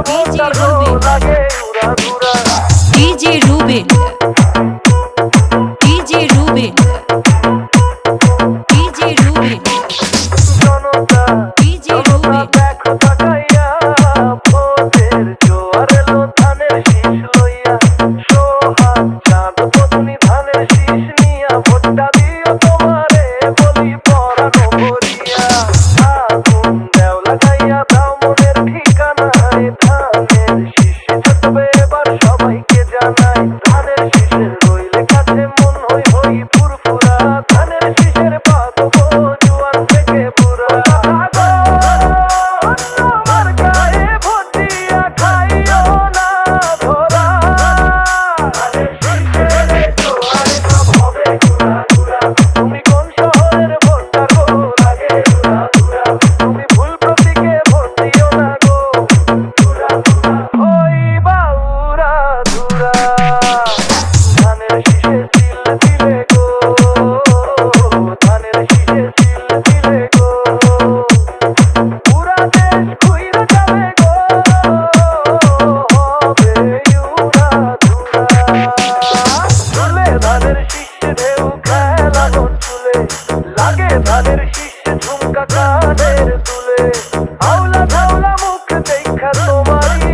DJ Ruben, DJ Ruben, DJ Ruben, DJ Ruben. ধানের শীষে ঝুমকা কানের তুলে আওলা ধাওলা মুখ দেখা তোমারই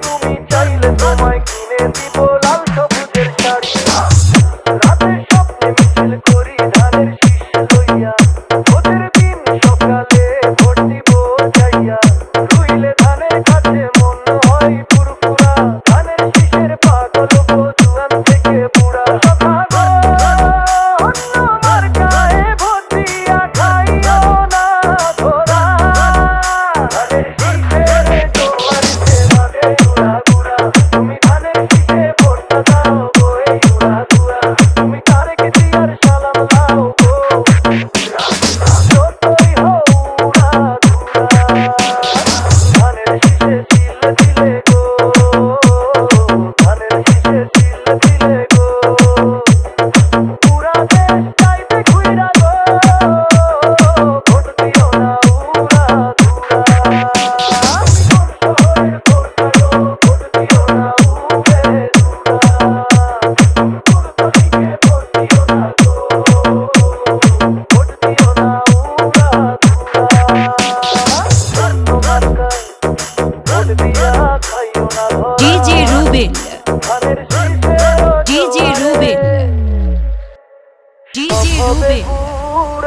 তুমি চাইলে তোমায় কিনে দিব লাল সবুজের শাড়ি রাতে স্বপ্নে মিছিল করি ধানের শীষ লইয়া ভোটের দিন সকালে ভোট দিব যাইয়া রুইলে ধানের কাছে মন হয় ফুরফুরা ধানের শীষের পাগল জুয়ান থেকে বুড়া DJ Ruben, DJ Ruben, DJ Ruben.